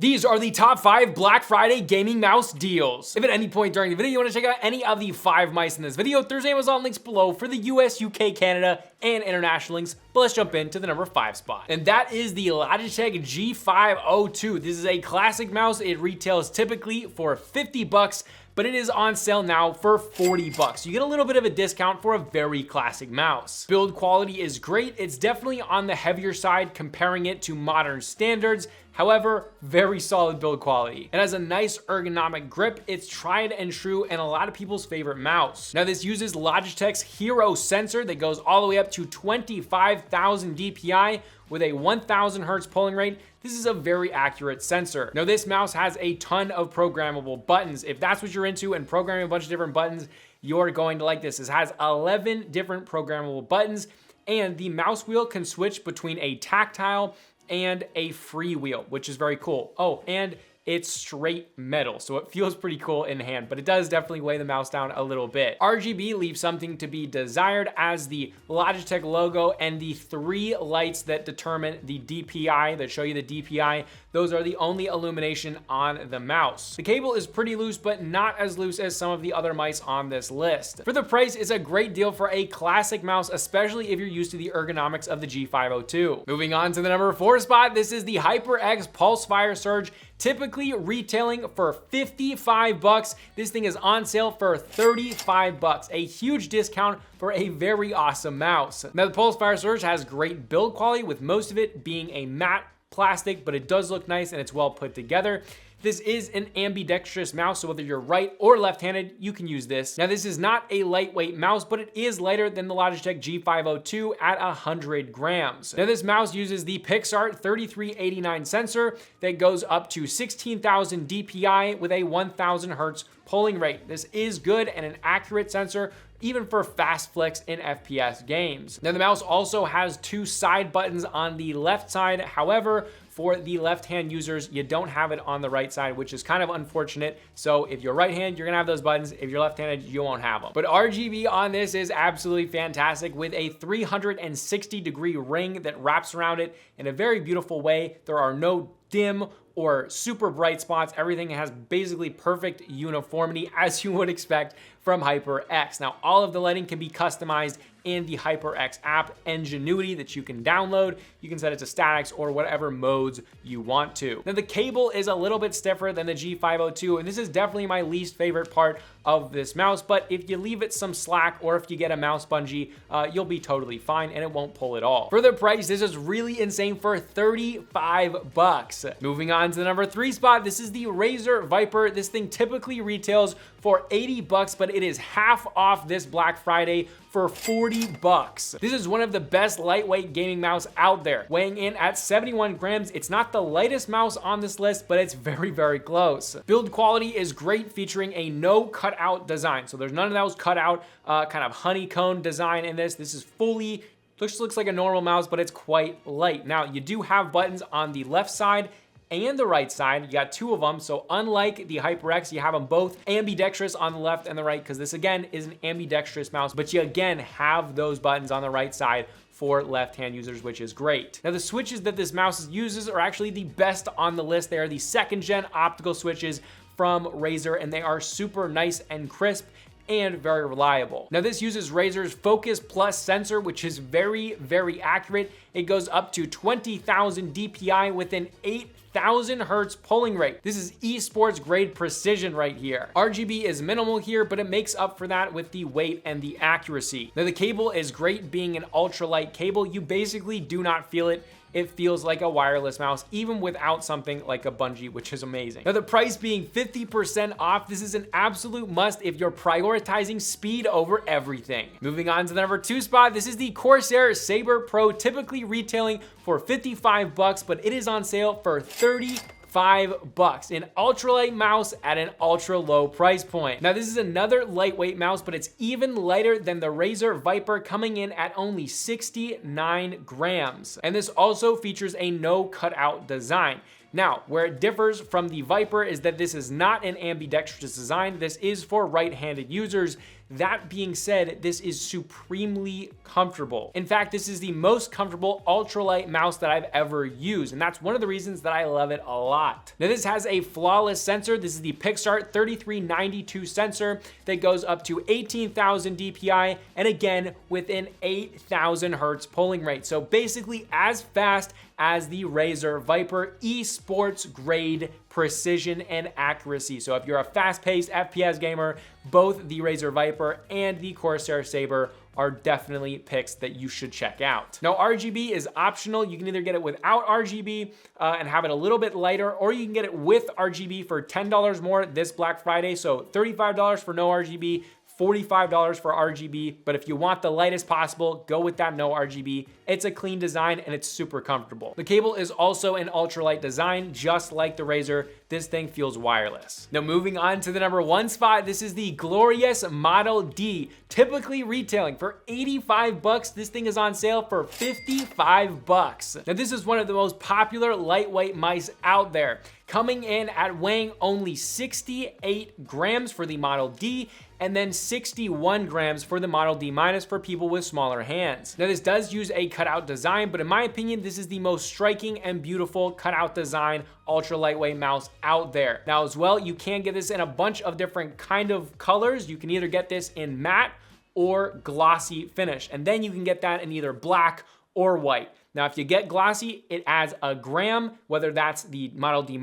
These are the top 5 Black Friday gaming mouse deals. If at any point during the video you want to check out any of the 5 mice in this video, there's Amazon links below for the US, UK, Canada, and international links. But let's jump into the number 5 spot. And that is the Logitech G502. This is a classic mouse. It retails typically for 50 bucks, but it is on sale now for 40 bucks. You get a little bit of a discount for a very classic mouse. Build quality is great. It's definitely on the heavier side comparing it to modern standards. However, very solid build quality. It has a nice ergonomic grip. It's tried and true and a lot of people's favorite mouse. Now this uses Logitech's Hero sensor that goes all the way up to 25,000 DPI with a 1000 hertz polling rate. This is a very accurate sensor. Now this mouse has a ton of programmable buttons. If that's what you're into and programming a bunch of different buttons, you're going to like this. This has 11 different programmable buttons and the mouse wheel can switch between a tactile and a free wheel, which is very cool. Oh, and it's straight metal, so it feels pretty cool in hand, but it does definitely weigh the mouse down a little bit. RGB leaves something to be desired as the Logitech logo and the 3 lights that determine the DPI, that show you the DPI, those are the only illumination on the mouse. The cable is pretty loose, but not as loose as some of the other mice on this list. For the price, it's a great deal for a classic mouse, especially if you're used to the ergonomics of the G502. Moving on to the number 4 spot, this is the HyperX Pulsefire Surge. Typically retailing for 55 bucks. This thing is on sale for 35 bucks. A huge discount for a very awesome mouse. Now the Pulsefire Surge has great build quality with most of it being a matte plastic, but it does look nice and it's well put together. This is an ambidextrous mouse, so whether you're right or left-handed, you can use this. Now, this is not a lightweight mouse, but it is lighter than the Logitech G502 at 100 grams. Now, this mouse uses the PixArt 3389 sensor that goes up to 16,000 DPI with a 1000 hertz polling rate. This is good and an accurate sensor, even for fast flicks in FPS games. Now, the mouse also has 2 side buttons on the left side. However, for the left-hand users, you don't have it on the right side, which is kind of unfortunate. So if you're right-handed, you're gonna have those buttons. If you're left-handed, you won't have them. But RGB on this is absolutely fantastic with a 360-degree ring that wraps around it in a very beautiful way. There are no dim or super bright spots. Everything has basically perfect uniformity as you would expect from HyperX. Now, all of the lighting can be customized in the HyperX app Ingenuity that you can download. You can set it to statics or whatever modes you want to. Now, the cable is a little bit stiffer than the G502, and this is definitely my least favorite part of this mouse, but if you leave it some slack or if you get a mouse bungee, you'll be totally fine and it won't pull at all. For the price, this is really insane for 35 bucks. Moving on to the number 3 spot, this is the Razer Viper. This thing typically retails for 80 bucks, but it is half off this Black Friday for 40 bucks. This is one of the best lightweight gaming mouse out there. Weighing in at 71 grams, it's not the lightest mouse on this list, but it's very, very close. Build quality is great, featuring a no cutout design. So there's none of those cutout kind of honeycomb design in this. This is fully, looks like a normal mouse, but it's quite light. Now, you do have buttons on the left side and the right side. You got 2 of them. So unlike the HyperX, you have them both ambidextrous on the left and the right, because this again is an ambidextrous mouse, but you again have those buttons on the right side for left-hand users, which is great. Now, the switches that this mouse uses are actually the best on the list. They are the 2nd gen optical switches from Razer, and they are super nice and crisp and very reliable. Now, this uses Razer's Focus Plus sensor, which is very, very accurate. It goes up to 20,000 DPI with an 8,000 hertz polling rate. This is esports grade precision right here. RGB is minimal here, but it makes up for that with the weight and the accuracy. Now, the cable is great being an ultralight cable. You basically do not feel it. It feels like a wireless mouse, even without something like a bungee, which is amazing. Now, the price being 50% off, this is an absolute must if you're prioritizing speed over everything. Moving on to the number 2 spot, this is the Corsair Sabre Pro, typically retailing for 55 bucks, but it is on sale for 35 bucks. An ultralight mouse at an ultra low price point. Now, this is another lightweight mouse, but it's even lighter than the Razer Viper, coming in at only 69 grams. And this also features a no cutout design. Now, where it differs from the Viper is that this is not an ambidextrous design. This is for right-handed users. That being said, this is supremely comfortable. In fact, this is the most comfortable ultralight mouse that I've ever used, and that's one of the reasons that I love it a lot. Now, this has a flawless sensor. This is the Pixart 3392 sensor that goes up to 18,000 DPI, and again, within 8,000 hertz polling rate. So basically as fast as the Razer Viper, esports grade precision and accuracy. So if you're a fast-paced FPS gamer, both the Razer Viper and the Corsair Sabre are definitely picks that you should check out. Now, RGB is optional. You can either get it without RGB and have it a little bit lighter, or you can get it with RGB for $10 more this Black Friday. So $35 for no RGB, $45 for RGB, but if you want the lightest possible, go with that no RGB. It's a clean design and it's super comfortable. The cable is also an ultralight design, just like the Razer. This thing feels wireless. Now, moving on to the number 1 spot, this is the glorious Model D, typically retailing for 85 bucks. This thing is on sale for 55 bucks. Now, this is one of the most popular lightweight mice out there, coming in at weighing only 68 grams for the Model D, and then 61 grams for the Model D- for people with smaller hands. Now, this does use a cutout design, but in my opinion, this is the most striking and beautiful cutout design ultra lightweight mouse out there. Now, as well, you can get this in a bunch of different kind of colors. You can either get this in matte or glossy finish, and then you can get that in either black or white. Now, if you get glossy, it adds a gram, whether that's the Model D-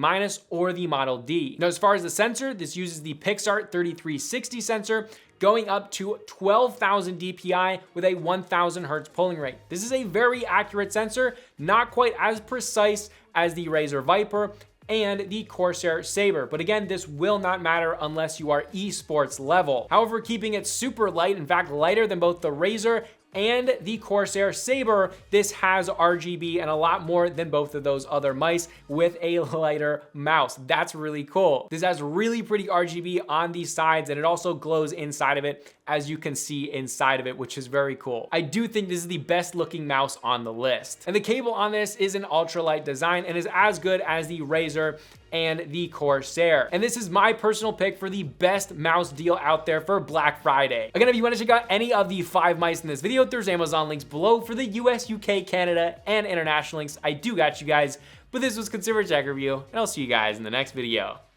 or the Model D. Now, as far as the sensor, this uses the Pixart 3360 sensor, going up to 12,000 DPI with a 1,000 hertz polling rate. This is a very accurate sensor, not quite as precise as the Razer Viper and the Corsair Sabre. But again, this will not matter unless you are esports level. However, keeping it super light, in fact, lighter than both the Razer and the Corsair Sabre, this has RGB and a lot more than both of those other mice with a lighter mouse. That's really cool. This has really pretty RGB on these sides, and it also glows inside of it, as you can see inside of it, which is very cool. I do think this is the best looking mouse on the list. And the cable on this is an ultralight design and is as good as the Razer and the Corsair. And this is my personal pick for the best mouse deal out there for Black Friday. Again, if you want to check out any of the 5 mice in this video, there's Amazon links below for the US, UK, Canada, and international links. I do got you guys, but this was Consumer Tech Review, and I'll see you guys in the next video.